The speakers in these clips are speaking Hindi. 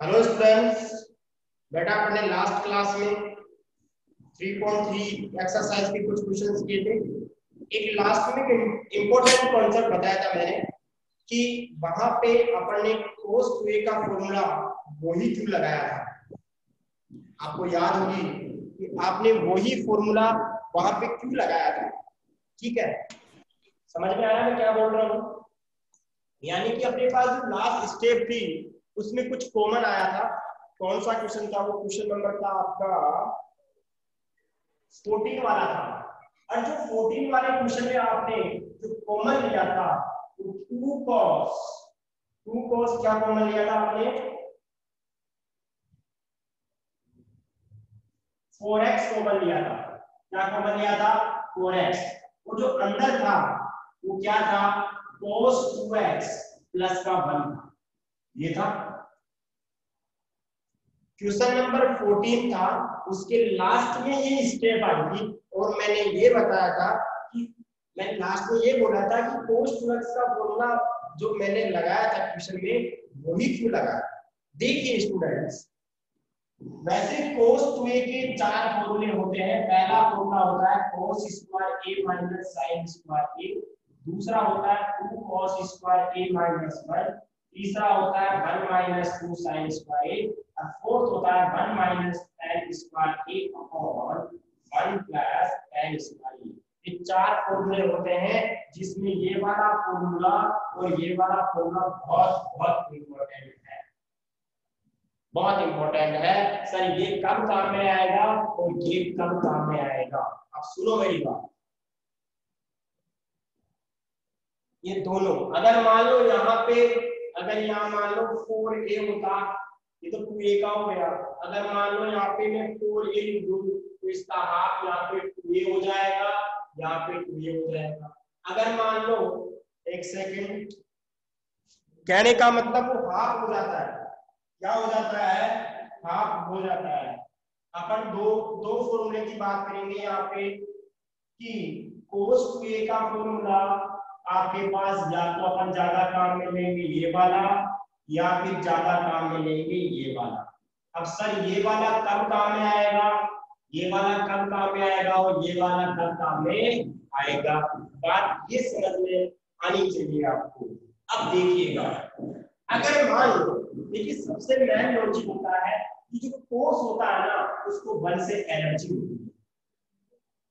हेलो स्टूडेंट्स, बेटा अपने लास्ट क्लास में 3.3 एक्सरसाइज के कुछ क्वेश्चंस किए थे। एक लास्ट में इम्पोर्टेंट कॉन्सेप्ट बताया था मैंने कि वहां पे अपन ने cos 2a का फॉर्मूला वही क्यों लगाया था। आपको याद होगी कि आपने वही फॉर्मूला वहां पे क्यों लगाया था। ठीक है, समझ में आया मैं क्या बोल रहा हूँ? यानी कि अपने पास जो लास्ट स्टेप थी उसमें कुछ कॉमन आया था। कौन सा क्वेश्चन था वो? क्वेश्चन नंबर था आपका 14 वाला था। और जो 14 वाले क्वेश्चन में आपने जो कॉमन लिया था वो 2 cos क्या कॉमन लिया था आपने? 4x कॉमन लिया था। क्या कॉमन लिया था? 4x। वो जो अंदर था वो क्या था? cos 2x प्लस का 1 था। ये था क्वेश्चन नंबर 14 था। उसके लास्ट में ये स्टेप आई थी और मैंने ये बताया था कि मैंने लास्ट में ये बोला था कि cos 2x का फॉर्मूला जो मैंने लगाया था क्वेश्चन में वही क्यों लगाया। देखिए स्टूडेंट्स, वैसे cos 2a के 4 फॉर्मूले होते हैं। पहला फॉर्मूला होता है cos square a minus sin square a। दूसरा होता है 2 cos स्क्वायर a माइनस 1। तीसरा होता है 1 माइनस 2 sin स्क्वायर a। और फोर्थ होता है 1 minus tan square a upon 1 plus tan square a। ये 4 फॉर्मूले होते हैं जिसमें ये वाला फॉर्मूला और ये वाला फॉर्मूला बहुत बहुत इंपॉर्टेंट है। बहुत इंपॉर्टेंट है सर। ये कब काम में आएगा और ये कब काम में आएगा? अब सुनो मेरी बात। ये दोनों अगर मान लो यहाँ पे, अगर यहाँ मान लो 4a होता, ये तो 2a का हो गया। अगर मान लो यहाँ पे मैं 4a लिख दूं तो इसका हाफ यहाँ पे 2a हो जाएगा, यहाँ पे 2a हो जाएगा। अगर मान लो, एक सेकंड, कहने का मतलब वो हाफ हो जाता है। क्या हो जाता है? हाफ हो जाता है। अपन दो दो फॉर्मूले की बात करेंगे यहाँ पे कि cos 2a का फॉर्मूला आपके पास या तो अपन ज्यादा काम में लेंगे ये वाला, या फिर ज्यादा काम में लेंगे ये वाला। अब सर ये वाला कब काम में आएगा, ये वाला कब काम में आएगा और ये वाला कब काम में आएगा? बात ये समझ में आनी चाहिए आपको। अब देखिएगा, अगर मान लो, देखिए सबसे मेन लॉजिक होता है कि जो कोस होता है ना उसको 1 से एनर्जी होती है।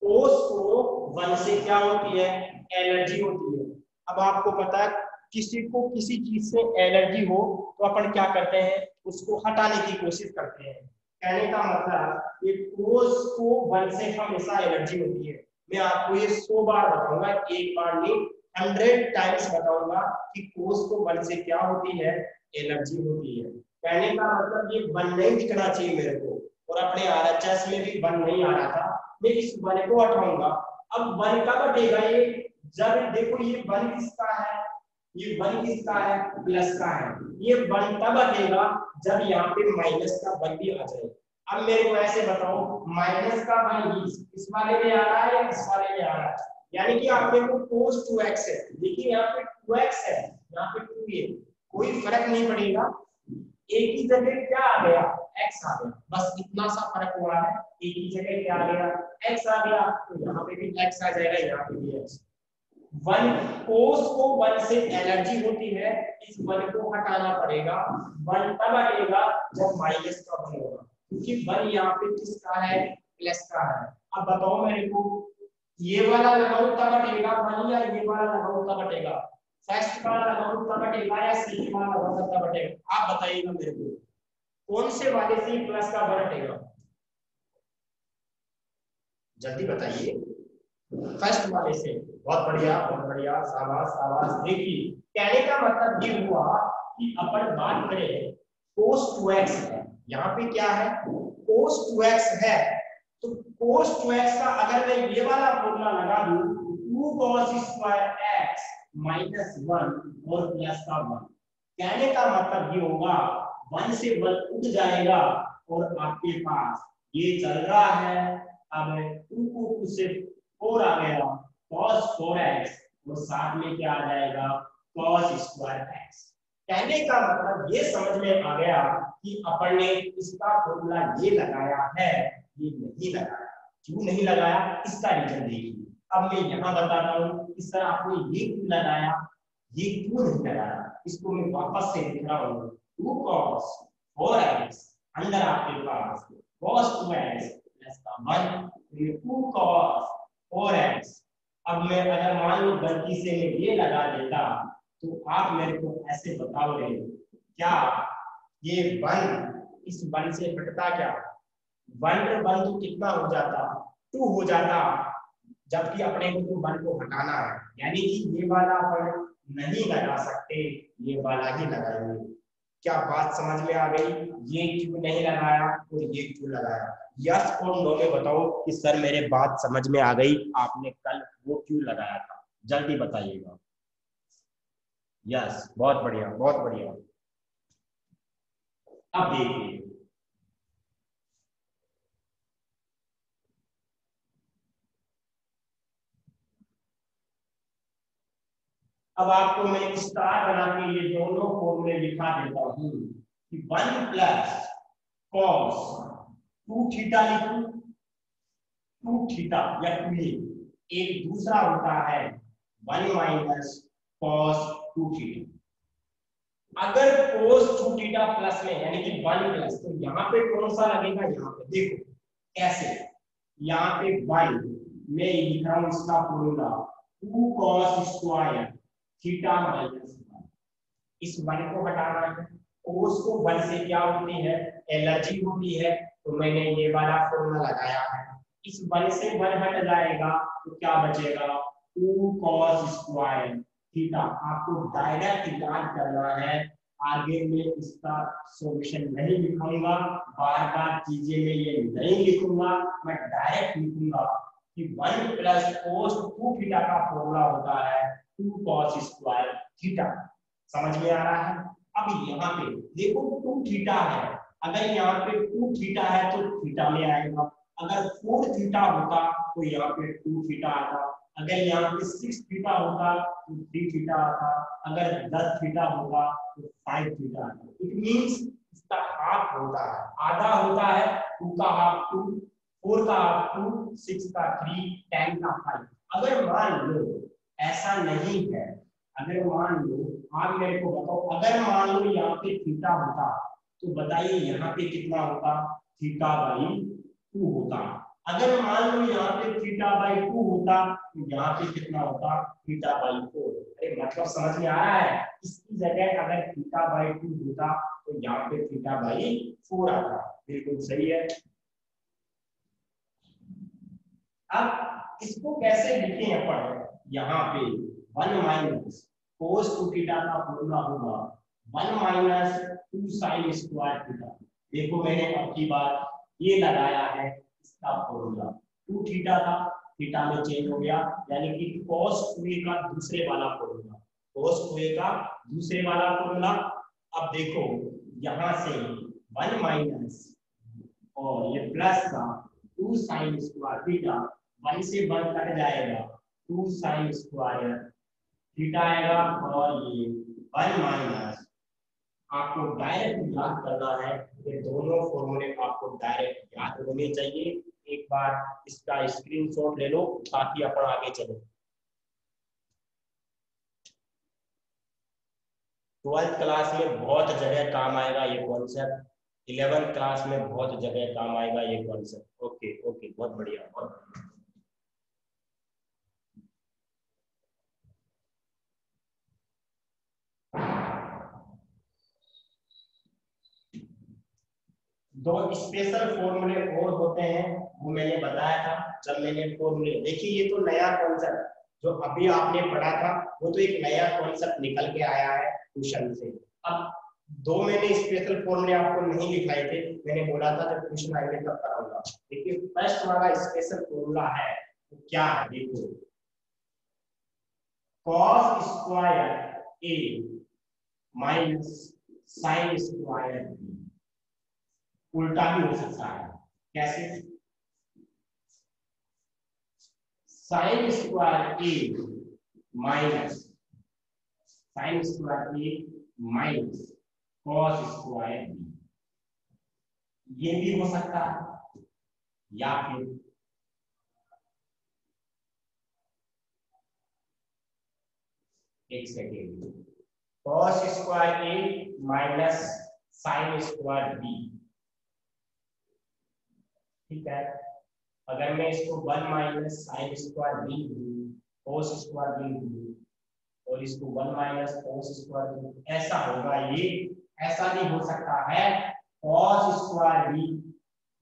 कोस को 1 से क्या होती है? एनर्जी होती है। अब आपको पता है किसी को किसी चीज से एनर्जी हो तो अपन क्या करते हैं? उसको हटाने की कोशिश करते हैं। कहने का मतलब ये कोस को 1 से हमेशा एनर्जी होती है। मैं आपको ये 100 बार बताऊंगा, एक बार नहीं 100 टाइम्स बताऊंगा कि कोस को 1 से क्या होती है? एनर्जी होती है। कहने का मतलब ये 1 नहीं दिखना चाहिए मेरे को, और अपने आरएचएस में भी 1 नहीं आ रहा था। मैं इस 1 को हटाऊंगा। अब 1 का बटेगा ये, जब देखो ये 1 किसका है? ये 1 किसका है? प्लस का है। ये 1 तब हटेगा जब यहाँ पे माइनस का 1 भी आ जाए। अब मेरे को ऐसे बताओ, माइनस का 1 इस वाले में आ रहा है या इस वाले में आ रहा है? यानी कि आपने को cos 2x है, देखिए यहाँ पे 2x है, यहाँ पे 2a, कोई फर्क नहीं पड़ेगा। एक ही जगह क्या आ गया? x आ गया। बस इतना सा फर्क हुआ है, एक ही जगह क्या आ गया? x आ गया। तो यहाँ पे भी x आ जाएगा, यहाँ पे भी x। 1 कोस को 1 से एनर्जी होती है, इस 1 को हटाना पड़ेगा। 1 तब हटेगा जब माइनस का 1 होगा, क्योंकि 1 यहाँ पे किसका है? प्लस का है। अब बताओ मेरे को, ये वाला लगाओ तब हटेगा 1 या ये वाला लगाओ तब हटेगा? फर्स्ट वाला लगाओ तब हटेगा या सेकंड वाला लगाओ तब हटेगा? आप बताइएगा मेरे को, कौन से वाले से प्लस का 1 हटेगा? जल्दी बताइए। फर्स्ट वाले से। बहुत बढ़िया, बहुत बढ़िया, शाबाश शाबाश। देखिए कहने का मतलब ये हुआ कि अपन बात करें cos 2x है, यहाँ पे क्या है? cos 2x है, तो cos 2x का अगर मैं ये वाला फॉर्मूला लगा दूं 2 cos स्क्वायर x माइनस 1 और प्लस का 1, कहने का मतलब ये होगा 1 से 1 उठ जाएगा और आपके पास ये चल रहा है। अब 2 को 2 से 4 आ गया, cos 4x, और साथ में क्या आ जाएगा? cos square x। कहने का मतलब ये समझ में आ गया कि अपन ने इसका फॉर्मूला ये लगाया है, ये नहीं लगाया। क्यों नहीं लगाया इसका रीजन देखिए। अब मैं यहाँ बताता हूँ कि सर आपने ये क्यों लगाया, ये क्यों नहीं लगाया। इसको मैं वापस से लिख रहा हूँ, 2 cos 4x अंदर आपके पास cos 2x प्लस का 1, 2 cos 4x। अब मैं अगर मान लो गलती से मैं ये लगा देता तो आप मेरे को ऐसे बताओगे क्या ये 1 इस 1 से हटता क्या, 1 तो कितना हो जाता, 2 हो जाता, जबकि अपने को तो 1 को हटाना है, यानी कि ये वाला अपन नहीं लगा सकते, ये वाला ही लगाएंगे। क्या बात समझ में आ गई। ये क्यों नहीं लगाया और ये क्यों लगाया, यस और नो में बताओ कि सर मेरे बात समझ में आ गई, आपने कल वो क्यों लगाया था, जल्दी बताइएगा। यस बहुत बढ़िया बहुत बढ़िया। अब देखिए अब आपको मैं स्टार बना के ये दोनों फॉर्मूले लिखा देता हूं कि 1 प्लस कॉस 2 थीटा लिखूं, 2 थीटा या 2a, एक दूसरा होता है 1 माइनस कॉस 2 थीटा। अगर cos 2 थीटा प्लस में यानी कि 1 प्लस, तो यहाँ पे कौन सा लगेगा, यहाँ पे देखो कैसे, यहाँ पे 1 मैं लिख रहा हूं इसका formula 2 cos square theta minus 1। इस 1 को हटाना है, cos को 1 से क्या होती है, एलर्जी होती है, तो मैंने ये वाला फॉर्मूला लगाया है। इस 1 से 1 हट जाएगा तो क्या बचेगा, 2 cos स्क्वायर थीटा। आपको डायरेक्ट याद करना है, आगे में इसका सॉल्यूशन नहीं लिखूंगा, बार बार चीजें में ये नहीं लिखूंगा, मैं डायरेक्ट लिखूंगा कि 1 प्लस cos 2 थीटा का फॉर्मूला होता है 2 cos स्क्वायर थीटा। समझ में आ रहा है। अब यहाँ पे देखो 2 थीटा है, अगर यहाँ पे 2 थीटा है तो थीटा में आएगा, अगर 4 थीटा होता तो यहाँ पे 2 थीटा आता, अगर यहाँ पे 6 थीटा होता तो 3 थीटा आता, अगर 10 थीटा होता तो 5 थीटा आता। इट मींस इसका हाफ होता है, आधा होता है, 2 का हाफ 2, 4 का हाफ 2, 6 का 3, 10 का 5। अगर मान लो ऐसा नहीं है, अगर मान लो, आप मेरे को बताओ, अगर मान लो यहाँ पे थीटा होता तो बताइए यहाँ पे कितना होता, थीटा बाई 2 होता। अगर मान लो यहाँ पे थीटा बाई 2 होता तो यहाँ पे कितना होता, थीटा बाई 4। अरे मतलब समझ में आ रहा है, इसकी जगह अगर थीटा बाई 2 होता तो यहाँ पे थीटा बाई 4 आता। बिल्कुल सही है। अब इसको कैसे लिखें अपन, यहाँ पे 1 माइनस cos 2 थीटा का फॉर्मूला होगा 1 माइनस 2 sin स्क्वायर थीटा। देखो मैंने अब की बार ये लगाया है इसका फॉर्मूला, 2 थीटा था, थीटा में चेंज हो गया, यानी कि cos 2a का दूसरे वाला फॉर्मूला, cos 2a का दूसरे वाला फॉर्मूला। अब देखो यहाँ से 1 माइनस और ये प्लस का 2 sin स्क्वायर थीटा, 1 से 1 कट जाएगा, 2 sin स्क्वायर थीटा आएगा, और ये 1 माइनस, आपको डायरेक्ट याद करना है, ये दोनों फॉर्मूले आपको डायरेक्ट याद होने चाहिए। एक बार इसका स्क्रीनशॉट ले लो ताकि अपन आगे चले। 12th क्लास में बहुत जगह काम आएगा ये कॉन्सेप्ट, 11th क्लास में बहुत जगह काम आएगा ये कॉन्सेप्ट। ओके ओके बहुत बढ़िया बहुत बढ़िया। दो स्पेशल फॉर्मूले और होते हैं, वो मैंने बताया था जब मैंने फॉर्मूले, देखिए ये तो नया कॉन्सेप्ट जो अभी आपने पढ़ा था, वो तो एक नया कॉन्सेप्ट निकल के आया है क्वेश्चन से। अब दो मैंने स्पेशल फॉर्मूले आपको नहीं लिखाए थे, मैंने बोला था जब क्वेश्चन आएंगे तब कराऊंगा। देखिए फर्स्ट वाला स्पेशल फॉर्मूला है तो क्या है, देखो cos square a minus sine square b, उल्टा भी हो सकता है। कैसे, sine square A minus sine square A minus cos square B. ये भी हो सकता है, या फिर एक second, cos square A minus sine square B. ठीक है, अगर मैं इसको 1 माइनस साइन स्क्वायर बी दूं, कोस स्क्वायर बी दूं, और इसको 1 माइनस कोस स्क्वायर बी, ऐसा होगा ये। ऐसा भी हो सकता है cos square B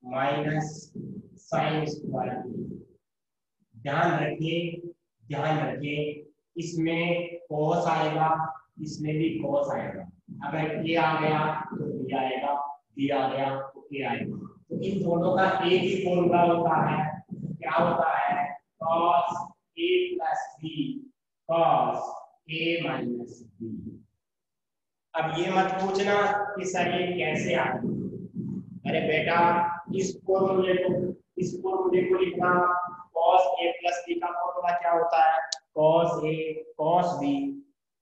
minus sine square B. ध्यान रखिए, इसमें कॉस आएगा, इसमें भी कॉस आएगा। अगर ए आ गया तो बी आएगा, बी आ गया तो ए आएगा। तो इन दोनों का एक ही फॉर्मूला होता है, क्या होता है, cos a plus B cos a minus B. अब ये मत पूछना कि सर ये कैसे आ गया। अरे बेटा, इस फॉर्मूले को लिखना, cos a प्लस बी का फॉर्मूला क्या होता है, cos a cos b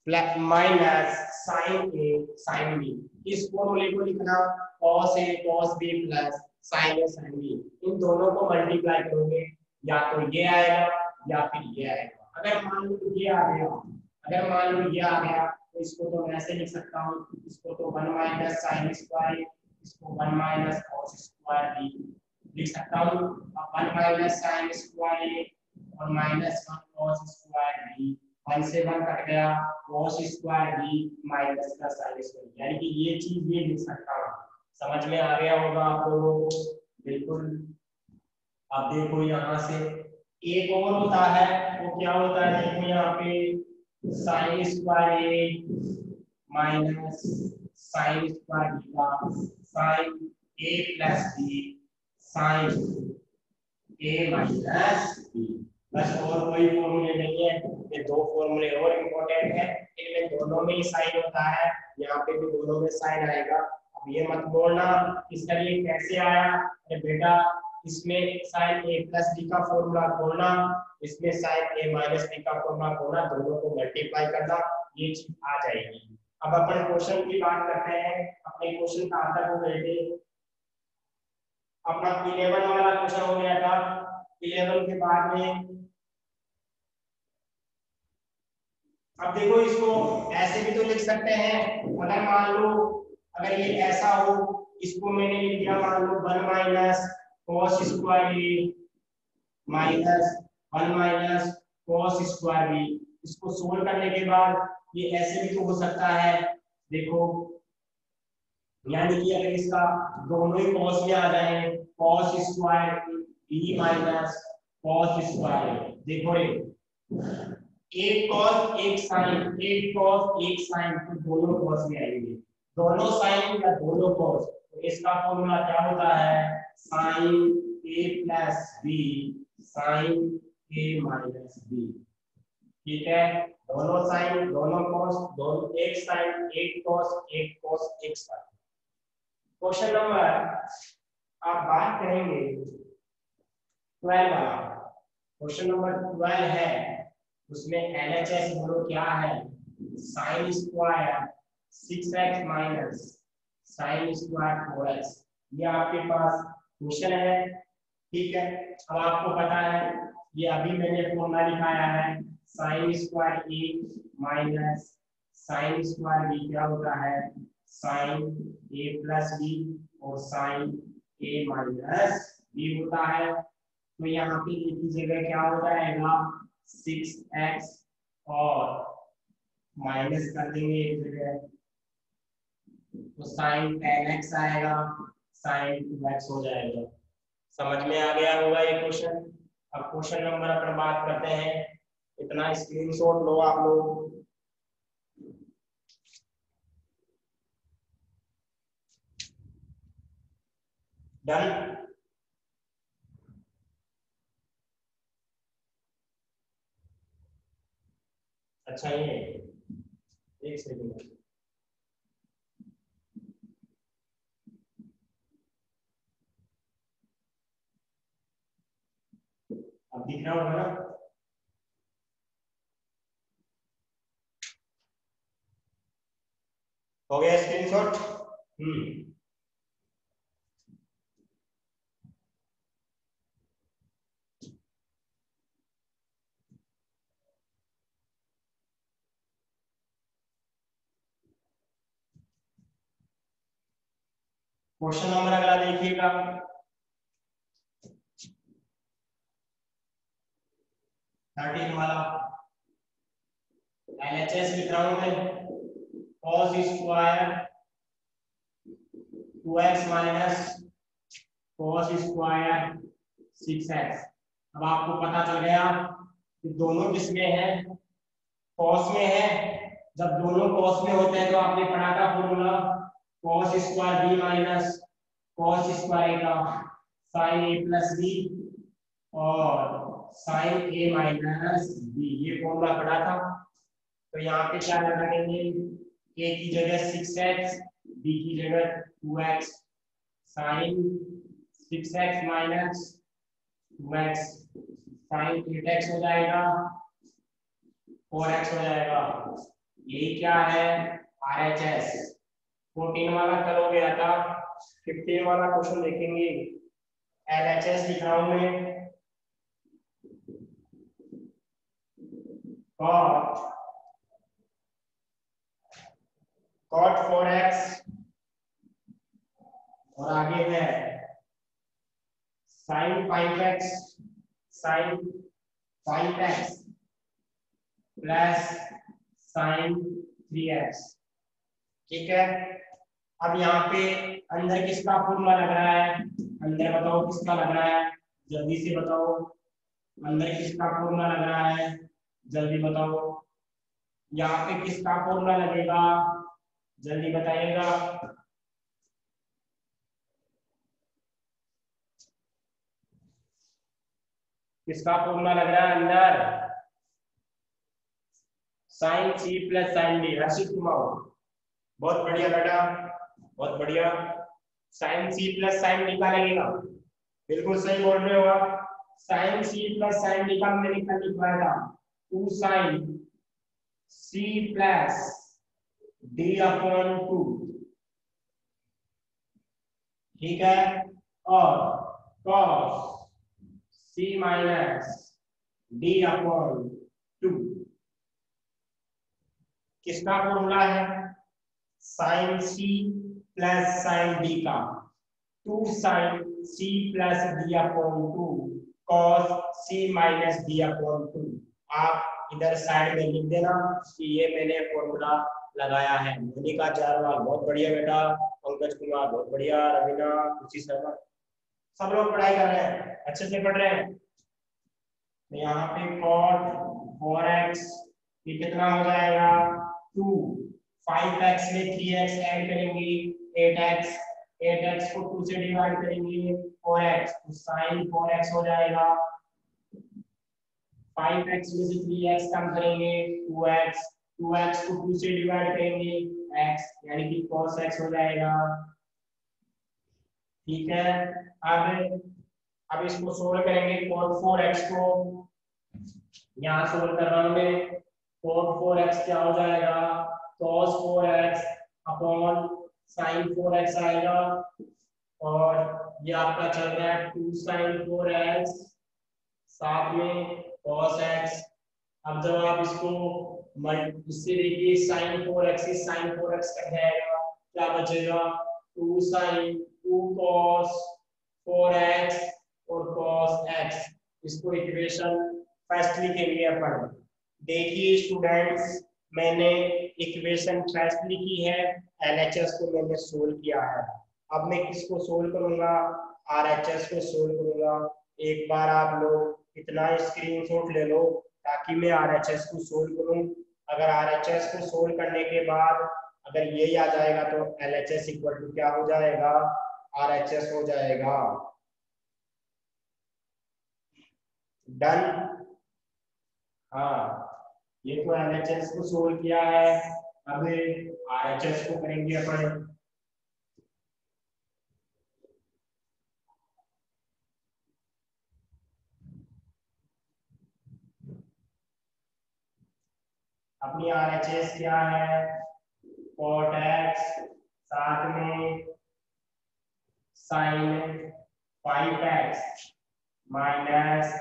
plus minus sine a sine b। इस फॉर्मूले को लिखना, cos a cos b plus sine a sine b। इन दोनों को मल्टीप्लाई करोगे, या तो ये आएगा या फिर ये आएगा। अगर मान लो ये आ गया, तो इसको तो मैं ऐसे लिख सकता हूँ, इसको तो 1 माइनस साइन स्क्वायर, इसको 1 माइनस कॉस स्क्वायर बी लिख सकता हूँ। अब 1 माइनस साइन स्क्वायर और माइनस 1 कॉस स्क्वायर बी, 1 से 1 कट गया, कॉस स्क्वायर बी माइनस का साइन स्क्वायर, यानी कि ये चीज ये लिख सकता हूँ। समझ में आ गया होगा आप लोगों को? बिल्कुल। अब देखो यहाँ से एक और होता है, वो क्या होता है, देखो यहाँ पे sine square A minus sine square B का साइन ए प्लस बी साइन ए माइनस बी। बस और कोई फॉर्मूले नहीं है, ये दो फॉर्मूले और इम्पोर्टेंट है, इनमें दोनों में ही साइन होता है, यहाँ पे भी दोनों में साइन आएगा। अब ये मत बोलना इसका ये कैसे आया, अरे बेटा इसमें साइन ए प्लस बी का फॉर्मूला खोलना, इसमें साइन ए माइनस बी का फॉर्मूला खोलना, दोनों को मल्टीप्लाई करना, ये चीज आ जाएगी। अब अपन क्वेश्चन की बात करते हैं, अपने क्वेश्चन का आंसर को देते हैं। अपना 11 वाला क्वेश्चन हो गया था, 11 के बाद में अब देखो इसको ऐसे भी तो लिख सकते हैं। अगर मान लो अगर ये ऐसा हो, इसको मैंने लिख दिया मान लो 1 minus cos square A minus 1 minus cos square B. इसको सोल्व करने के बाद ये ऐसे भी तो हो सकता है, देखो यानी कि अगर इसका दोनों ही कॉस में आ जाए, cos square B minus cos square, देखो रे एक कॉस एक साइन, एक कॉस एक साइन, तो दोनों कॉस में आएंगे, दोनों साइन या दोनों कॉस, तो इसका फॉर्मूला क्या होता है, साइन ए प्लस बी साइन ए माइनस बी। ठीक है, दोनों साइन दोनों कॉस, दोनों एक साइन एक कॉस एक साइन। क्वेश्चन नंबर आप बात करेंगे 12 वाला, क्वेश्चन नंबर 12 है, उसमें एलएचएस बोलो क्या है, sine square 6x minus sine square 4x। ये आपके पास क्वेश्चन है। ठीक है, अब आपको पता है ये अभी मैंने फॉर्मूला लिखाया है, sine square A minus sine square B क्या होता है, साइन ए प्लस बी और साइन ए माइनस बी होता है। तो यहाँ पे ए की जगह क्या हो जाएगा 6x और माइनस कर देंगे एक जगह, तो साइन 10x आएगा, साइन 2x हो जाएगा। समझ में आ गया होगा ये क्वेश्चन। अब क्वेश्चन नंबर अपन बात करते हैं, इतना स्क्रीनशॉट लो आप लोग। डन। अच्छा ये एक सेकंड, अब दिख रहा होगा ना, हो गया स्क्रीनशॉट। क्वेश्चन नंबर अगला देखिएगा, 13 वाला। LHS लिख रहा हूं मैं, cos square 2x minus cos square 6x। अब आपको पता चल गया कि दोनों किसमें है, cos में है। जब दोनों cos में होते हैं तो आपने पढ़ा था formula cos square b minus cos square का sin a प्लस b और sin a माइनस b, ये फॉर्मूला पढ़ा था। तो यहाँ पे क्या लगाएंगे, a की जगह 6x, b की जगह 2x, sin 6x minus 2x sin 8x हो जाएगा, 4x हो जाएगा। ये क्या है, RHS। 14 वाला कल हो गया था, 15 वाला क्वेश्चन देखेंगे। LHS लिख रहा हूं मैं, cot 4x और आगे है sin 5x sin 5x plus sin 3x। ठीक है, अब यहाँ पे अंदर किसका फॉर्मूला लग रहा है, अंदर बताओ किसका लग रहा है, जल्दी से बताओ, अंदर किसका फॉर्मूला लग रहा है, जल्दी बताओ। यहाँ पे किसका फॉर्मूला लगेगा, जल्दी बताइएगा। किसका फॉर्मूला लग रहा है अंदर, sine C plus sine D. Harshit Kumar, बहुत बढ़िया बेटा, बहुत बढ़िया। Sine C plus sine D का लगेगा, बिल्कुल सही बोल रहे हो आप। Sine C plus sine D का मैंने कल लिखवाया था, 2 sine C plus D upon 2, ठीक है, और cos C minus D upon 2 किसका फॉर्मूला है, sine C plus sine D का, 2 sine C plus D upon 2 cos C minus D upon 2। आप इधर साइड में लिख देना कि ये मैंने फॉर्मूला लगाया है। मोनिका जारवाल बहुत बढ़िया बेटा, पंकज कुमार बहुत बढ़िया, रवीना, खुशी शर्मा, सब लोग पढ़ाई कर रहे हैं, अच्छे से पढ़ रहे हैं। तो यहाँ पे cot 4x ये कितना हो जाएगा, 2, 5x में 3x ऐड करेंगे 8x, 8x को 2 से डिवाइड करेंगे 4x, तो sin 4x हो जाएगा। 5x में से 3x कम करेंगे 2x, 2x को 2 से डिवाइड करेंगे x, यानी कि cos x हो जाएगा। ठीक है, अब इसको सोल्व करेंगे। cot 4x को यहाँ सोल्व कर रहा हूं मैं, cot 4x क्या हो जाएगा, cos 4x upon sin 4x आएगा, और ये आपका चल रहा है 2 sin 4x साथ में cos x। अब जब आप इसको इससे देखिए sin 4x से sin 4x कट जाएगा, क्या बचेगा, 2 sin 2 cos 4x और cos x। इसको इक्वेशन फर्स्ट लिखेंगे अपन। देखिए स्टूडेंट्स, मैंने इक्वेशन फर्स्ट लिखी है, LHS को मैंने सोल्व किया है। अब मैं किसको सोल्व करूंगा, RHS को सोल्व करूंगा। एक बार आप लोग इतना स्क्रीनशॉट ले लो ताकि मैं RHS को सोल्व करूं। अगर RHS को सोल्व करने के बाद अगर ये आ जाएगा तो LHS इक्वल टू क्या हो जाएगा, RHS हो जाएगा। डन, हाँ, ये तो LHS को सोल्व किया है, अब RHS को करेंगे अपन। अपनी RHS क्या है, cot x साथ में sin 5x minus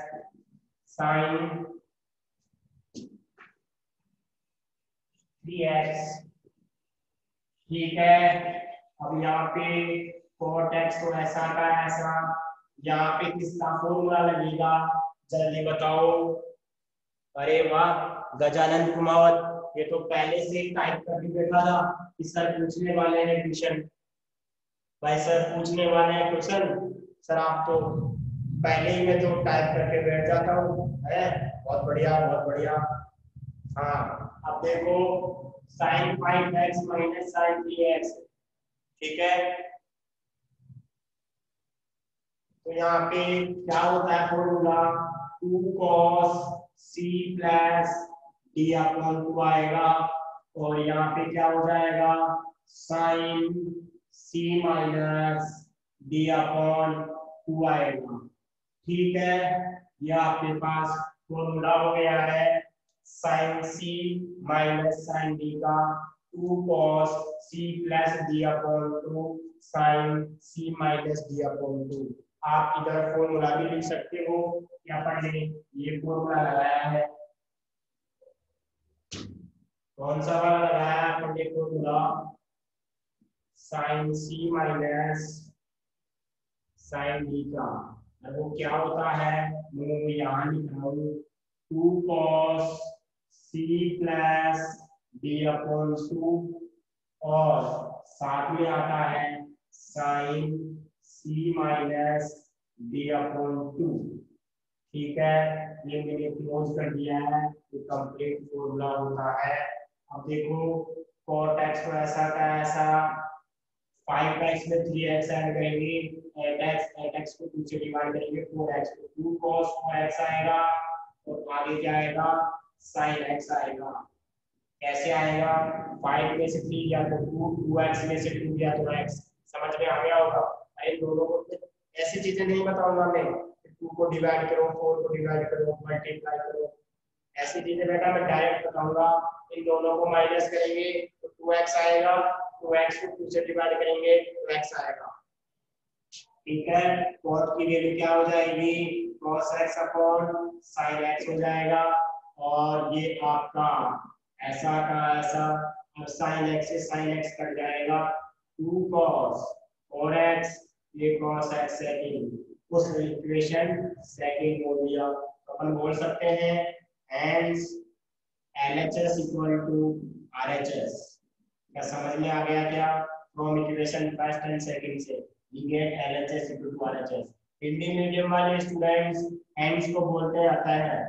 sin 3x। ठीक है, अब यहाँ पे cot x तो ऐसा का ऐसा, यहाँ पे किसका फॉर्मूला लगेगा जल्दी बताओ। अरे वाह गजानन कुमावत, ये तो पहले से ही टाइप करके बैठा था कि सर पूछने वाले हैं क्वेश्चन। भाई सर पूछने वाले हैं क्वेश्चन, सर आप तो पहले ही मैं तो टाइप करके बैठ जाता हूँ है। बहुत बढ़िया बहुत बढ़िया। हाँ अब देखो sin 5x minus sin 3x, ठीक है। तो यहाँ पे क्या होता है formula, 2 cos c plus D upon 2 आएगा, और यहाँ पे क्या हो जाएगा sin c minus D upon 2 आएगा, ठीक है। यह आपके पास फॉर्मूला हो गया है sin c minus sin d का 2 cos c plus D upon 2 sin c minus D upon 2। आप इधर फॉर्मूला भी लिख सकते हो या अपन ने ये फॉर्मूला लगाया है, कौन सा वाला लगाया है अपन ने formula, sin c minus sin d का, और वो क्या होता है मैं यहाँ लिख रहा हूँ 2 cos c plus D upon 2, और साथ में आता है sin c minus D upon 2, ठीक है। ये मैंने क्लोज कर दिया है, ये कंप्लीट फॉर्मूला होता है। अब देखो cot x को ऐसा का ऐसा, 5x में 3x ऐड करेंगे, 8x को 2 से डिवाइड करेंगे, 4x को 2 cos 4x आएगा, और आगे क्या आएगा sin x आएगा। कैसे आएगा, 5 में से 3 या तो 2, 2x में से 2 या तो x, समझ में आ गया होगा। भाई दोनों को ऐसी चीजें नहीं बताऊंगा मैं, 2 को डिवाइड करो, 4 को डिवाइड करो, मल्टीप्लाई करो, ऐसी चीजें बेटा मैं डायरेक्ट बताऊंगा। इन दोनों को माइनस करेंगे तो 2x आएगा, 2x को 2 से डिवाइड करेंगे तो x आएगा, ठीक है। cos की वैल्यू क्या हो जाएगी, cos x upon sin x हो जाएगा, और ये आपका ऐसा का ऐसा, और sin x से sin x कट जाएगा, 2 cos 4x, ये cos x सेकंड, उस इक्वेशन सेकंड हो गया। तो अपन बोल सकते हैं hence LHS equal to RHS। क्या समझ में आ गया क्या, from equation first and second से we get LHS equal to RHS। Hindi medium वाले स्टूडेंट्स hence को बोलते हैं अतः है,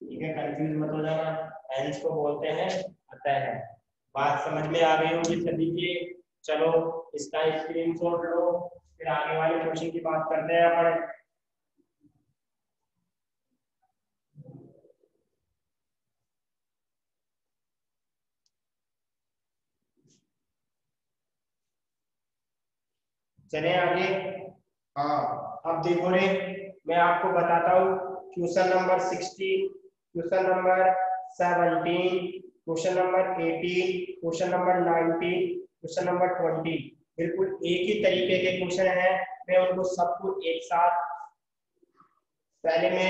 ठीक है, कंफ्यूज मत हो जाना, hence को बोलते हैं अतः है। बात समझ में आ गई होगी सभी की। चलो इसका स्क्रीनशॉट लो, फिर आगे वाले क्वेश्चन की बात करते हैं अपन। चले आगे। हाँ अब देखो रे, मैं आपको बताता हूँ question number 16, question number 17, question number 18, question number 19, question number 20, बिल्कुल एक ही तरीके के क्वेश्चन है। मैं उनको सबको एक साथ, पहले मैं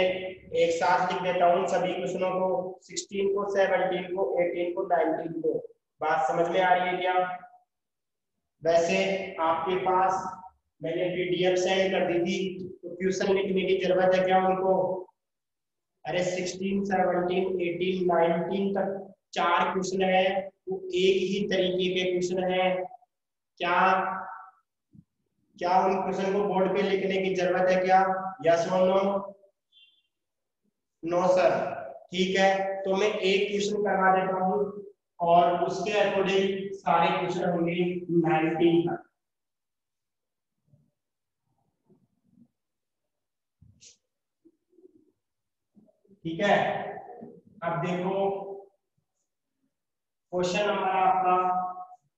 एक साथ लिख देता हूँ सभी क्वेश्चनों को, 16 को, 17 को, 18 को, 19 को। बात समझ में आ रही है क्या। वैसे आपके पास मैंने पीडीएफ सेंड कर दी थी, तो क्वेश्चन लिखने की जरूरत है क्या उनको, अरे 16, 17, 18, 19 तक 4 क्वेश्चन है, वो एक ही तरीके के क्वेश्चन है क्या, क्या उन क्वेश्चन को बोर्ड पे लिखने की जरूरत है क्या, यस और नो, नो सर, ठीक है। तो मैं एक क्वेश्चन करवा देता हूँ, और उसके अकॉर्डिंग सारे क्वेश्चन होंगे 19 तक, ठीक है। अब देखो क्वेश्चन नंबर आपका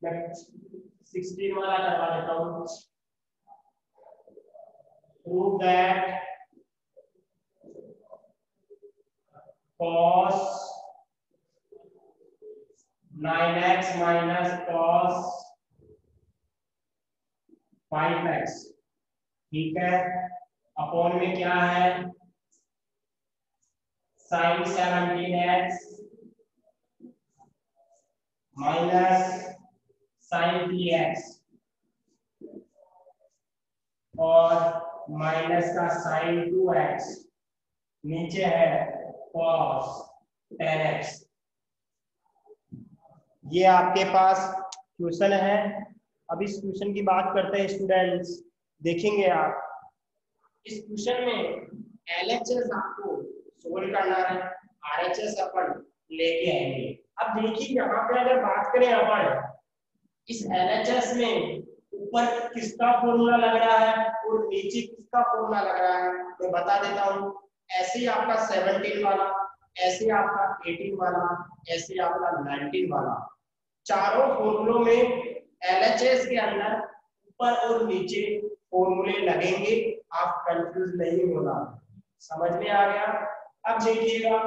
मैं 16 वाला करवा देता हूँ। Prove that cos 9x minus cos 5x, ठीक है, अपॉन में क्या है sin 17x minus sin 3x, और माइनस का साइन 2x, नीचे है cos 10x। ये आपके पास क्वेश्चन है। अब इस क्वेश्चन की बात करते हैं स्टूडेंट्स। देखेंगे आप इस क्वेश्चन में LHS आपको सोल्व करना है, RHS अपन लेके आएंगे। अब देखिए यहाँ पे अगर बात करें अपन इस LHS में ऊपर किसका फॉर्मूला लग रहा है और नीचे किसका फॉर्मूला लग रहा है, मैं बता देता हूँ। ऐसे ही आपका 17 वाला, ऐसे आपका 18 वाला, ऐसे आपका 19 वाला, चारों फॉर्मूलों में LHS के अंदर ऊपर और नीचे फॉर्मूले लगेंगे। आप कंफ्यूज नहीं होना, समझ में आ गया। अब देखिएगा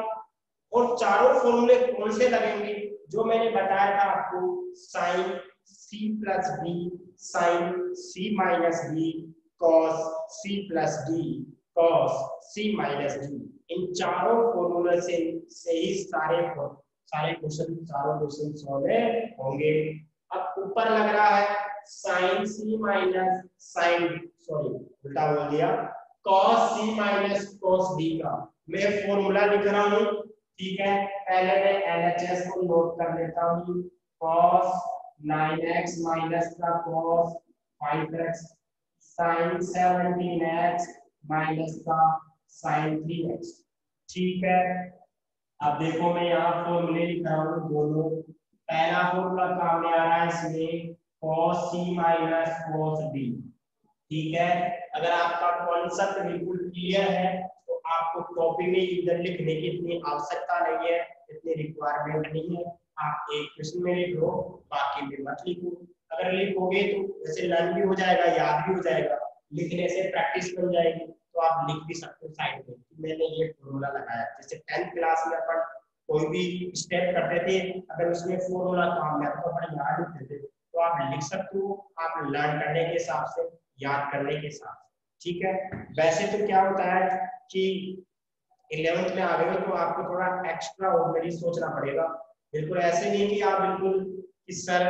और चारों फॉर्मूले कौन से लगेंगे, जो मैंने बताया था आपको, sine C plus D, sine C minus D, cos C plus D, cos C minus D. इन चारों फॉर्मूले से ही सारे क्वेश्चन, चारों क्वेश्चन सॉल्व होंगे। अब ऊपर लग रहा है sine C minus sign, sorry उल्टा बोल दिया, cos C minus cos D का मैं फॉर्मूला लिख रहा हूं, ठीक है। पहले मैं LHS को नोट कर लेता हूं, cos 9x माइनस का cos 5x, sin 17x minus का sin 3x, ठीक है। अब देखो मैं यहाँ फॉर्मूले लिख रहा हूँ दोनों। पहला फॉर्मूला काम में आ रहा है इसमें cos c minus cos d, ठीक है। अगर आपका कॉन्सेप्ट बिल्कुल क्लियर है तो आपको कॉपी में इधर लिखने की इतनी आवश्यकता नहीं है, इतनी रिक्वायरमेंट नहीं है। आप एक क्वेश्चन में लिख लो, बाकी में मत लिखो। अगर लिखोगे तो वैसे लर्न भी हो जाएगा, याद भी हो जाएगा, लिखने से प्रैक्टिस बन जाएगी, तो आप लिख भी सकते हो साइड में कि मैंने ये फॉर्मूला लगाया। जैसे 10th क्लास में अपन कोई भी स्टेप करते थे, अगर उसमें फॉर्मूला काम में तो अपन याद लिखते थे, तो आप लिख सकते हो, आप लर्न करने के हिसाब से, याद करने के साथ, ठीक है। वैसे तो क्या होता है कि 11th में आ गए तो आपको थोड़ा एक्स्ट्रा ऑर्डिनरी सोचना पड़ेगा। बिल्कुल ऐसे नहीं कि आप बिल्कुल कि सर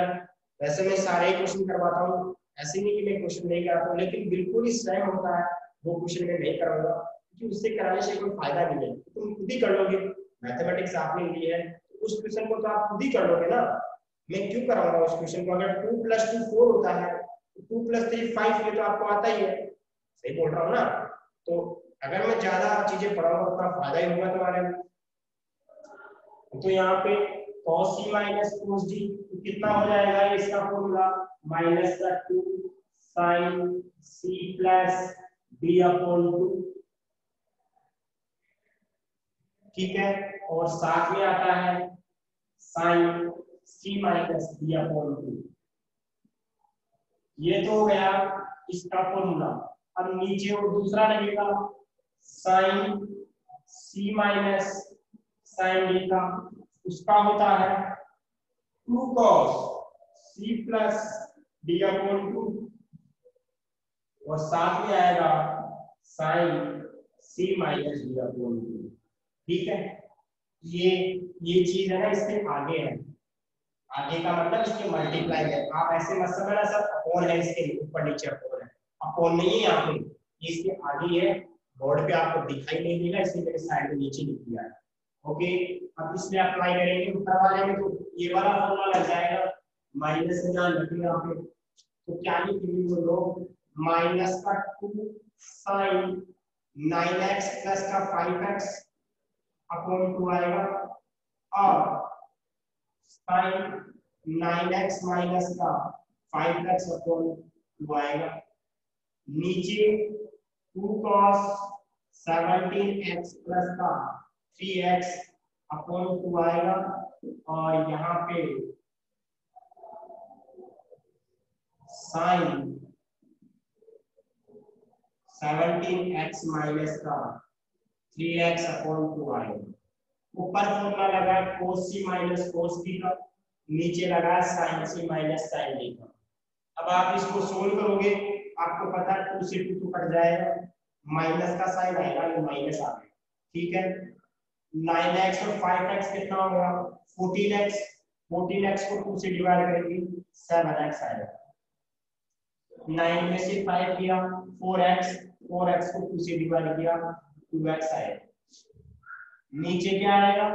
वैसे मैं सारे ही क्वेश्चन करवाता हूँ, ऐसे नहीं कि मैं क्वेश्चन नहीं कराता हूँ, लेकिन बिल्कुल ही सेम होता है वो क्वेश्चन मैं नहीं करूंगा, क्योंकि उससे कराने से कोई फायदा नहीं है। तुम खुद ही कर लोगे, मैथमेटिक्स आपने ली है तो उस क्वेश्चन को तो आप खुद ही कर लोगे ना, मैं क्यों कराऊंगा उस क्वेश्चन को। अगर 2 + 2 4 होता है, 2 + 3 5, ये तो आपको आता ही है, सही बोल रहा हूँ ना। तो अगर मैं ज्यादा चीजें पढ़ाऊंगा उतना फायदा ही होगा तुम्हारे लिए। तो यहाँ पे cos c minus cos d तो कितना हो जाएगा इसका फॉर्मूला, माइनस का 2 sin c प्लस d/2, ठीक है। और साथ में आता है sin c माइनस d/2। ये तो हो गया इसका फॉर्मूला। अब नीचे और दूसरा लगेगा sine c minus sine d का, उसका होता है 2 cos c प्लस d/2, और साथ में आएगा साइन c माइनस d/2, ठीक है। ये चीज है ना, इसके आगे है, आगे का मतलब इसके मल्टीप्लाई है। आप ऐसे मत समझना सर अपॉन है, इसके ऊपर नीचे अपॉन है, अपॉन नहीं है यहाँ पे, ये इसके आगे है। बोर्ड पे आपको दिखाई नहीं देगा इसलिए मैंने साइड में नीचे लिख दिया है, ओके। अब इसमें अप्लाई करेंगे ऊपर वाले में, तो ये वाला फॉर्मूला लग जाएगा, माइनस में ध्यान रखिए यहाँ पे। तो क्या लिखेंगे वो लोग, माइनस का 2 साइन 9x प्लस का 5x अपॉन 2 आएगा, और साइन 9x माइनस का 5x अपॉन 2 आएगा, नीचे 2 cos 17x प्लस का 3x अपॉन 2 आएगा, और यहाँ पे साइन 17x माइनस का 3x अपॉन 2 आएगा। ऊपर फॉर्मूला लगा cos c minus cos d का, नीचे लगा sin c minus sin d का। अब आप इसको सोल्व करोगे, आपको पता है 2 से 2 कट जाएगा, माइनस का साइन आएगा, ये माइनस आ गया, ठीक है। 9x और 5x कितना होगा 14x, 14x को 2 से डिवाइड करेंगे 7x आएगा, 9 में से 5 किया 4x, 4x को 2 से डिवाइड किया 2x आएगा। नीचे क्या आएगा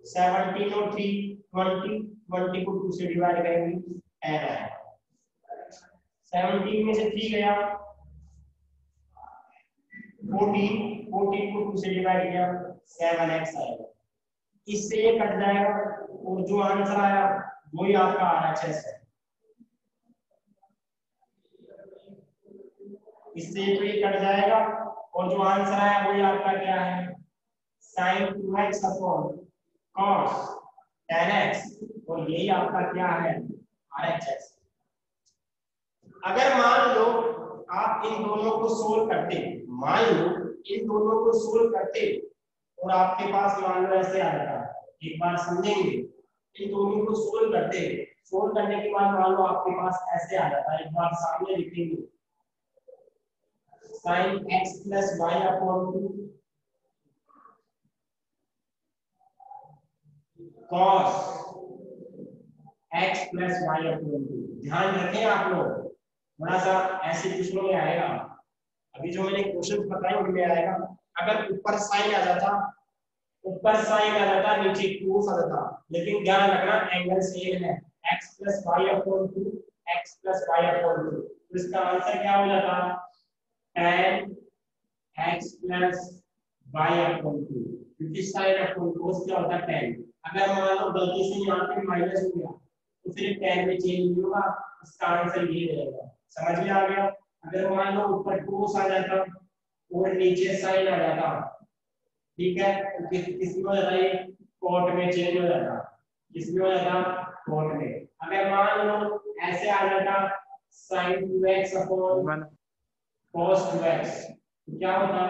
17 और 3 20, 20 को 2 से डिवाइड करेंगे 10 आएगा। 17 में से 3 गया 14, 14 को 2 से डिवाइड किया 7x आएगा। इससे ये कट जाएगा और जो आंसर आया वही आपका RHS है। इससे तो ये कट जाएगा और जो आंसर आया वही आपका क्या है sin 2x upon cos 10x, और यही आपका क्या है RHS। अगर मान लो आप इन दोनों को सोल्व करते, मान लो इन दोनों को सोल्व करते और आपके पास मान लो ऐसे आ जाता, एक बार समझेंगे, इन दोनों को सोल्व करते, सोल्व करने के बाद मान लो आपके पास ऐसे आ जाता, एक बार सामने लिखेंगे sin x plus y upon 2 cos x plus y upon 2। ध्यान रखें आप लोग, थोड़ा सा ऐसे क्वेश्चनों में आएगा, अभी जो मैंने क्वेश्चन बताए उनमें आएगा। अगर ऊपर साइन आ जाता, ऊपर साइन आ जाता नीचे cos आ जाता, लेकिन ध्यान रखना एंगल सेम है, x plus y upon 2 x plus y upon 2, तो इसका आंसर क्या हो जाता tan x plus y upon 2, क्योंकि sin अपॉन cos क्या होता है tan। अगर मान लो गलती से यहाँ पे माइनस हो गया तो फिर tan में चेंज नहीं होगा, इसका आंसर ये रहेगा। समझ में आ गया। अगर मान लो ऊपर cos आ जाता और नीचे sin आ जाता, ठीक है, तो किसमें हो जाता है cot में चेंज हो जाता, किसमें हो जाता cot में। अगर मान लो ऐसे आ जाता sin 2x upon cos 2x, तो क्या होता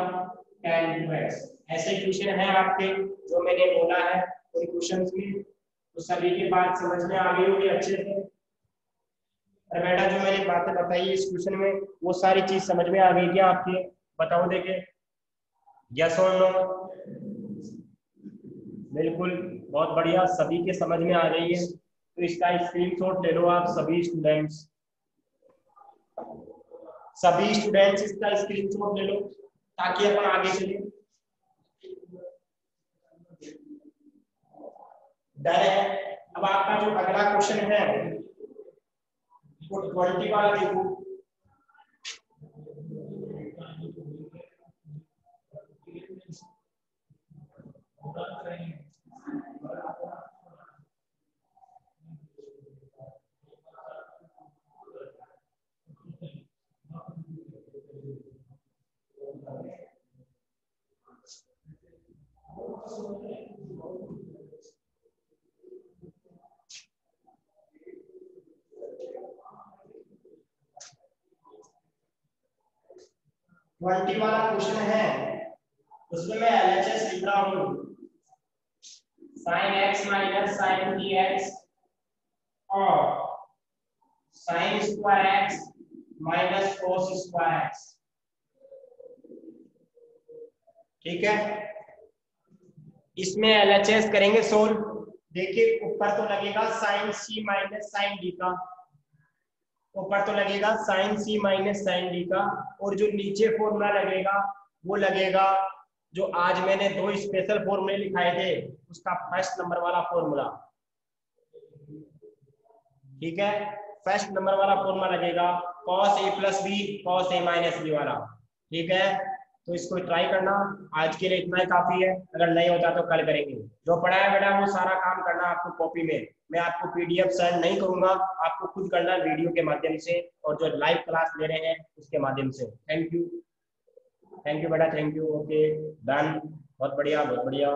tan 2x। ऐसे क्वेश्चन है आपके जो मैंने बोला है उन क्वेश्चंस में, तो सभी की बात समझ में आ गई होगी अच्छे से। और बेटा जो मैंने बातें बताई इस क्वेश्चन में वो सारी चीज समझ में आ गई क्या आपके, बताओ देखे, यस और नो। बिल्कुल, बहुत बढ़िया, सभी के समझ में आ गई है। तो इसका स्क्रीनशॉट ले लो आप सभी स्टूडेंट्स, सभी स्टूडेंट्स इसका स्क्रीनशॉट ले लो ताकि अपन आगे चले। डर है। अब आपका जो अगला क्वेश्चन है वो 20 वाला देखो। ट्वेंटी वाला क्वेश्चन है उसमें मैं LHS लिख रहा हूं sin x minus sin dx और sin square x minus cos square x, ठीक है। इसमें LHS करेंगे सोल्व। देखिए ऊपर तो लगेगा sin c minus sin d का, ऊपर तो लगेगा sin c minus sin d का, और जो नीचे फॉर्मूला लगेगा वो लगेगा जो आज मैंने दो स्पेशल फॉर्मूले लिखाए थे उसका फर्स्ट नंबर वाला फॉर्मूला, ठीक है। फर्स्ट नंबर वाला फॉर्मूला लगेगा cos a plus B cos a minus B वाला, ठीक है। तो इसको ट्राई करना, आज के लिए इतना ही काफी है, अगर नहीं होता तो कल करेंगे। जो पढ़ा है बेटा वो सारा काम करना आपको कॉपी में, मैं आपको PDF सेंड नहीं करूंगा, आपको खुद करना वीडियो के माध्यम से और जो लाइव क्लास ले रहे हैं उसके माध्यम से। थैंक यू बेटा, थैंक यू, ओके डन, बहुत बढ़िया बहुत बढ़िया।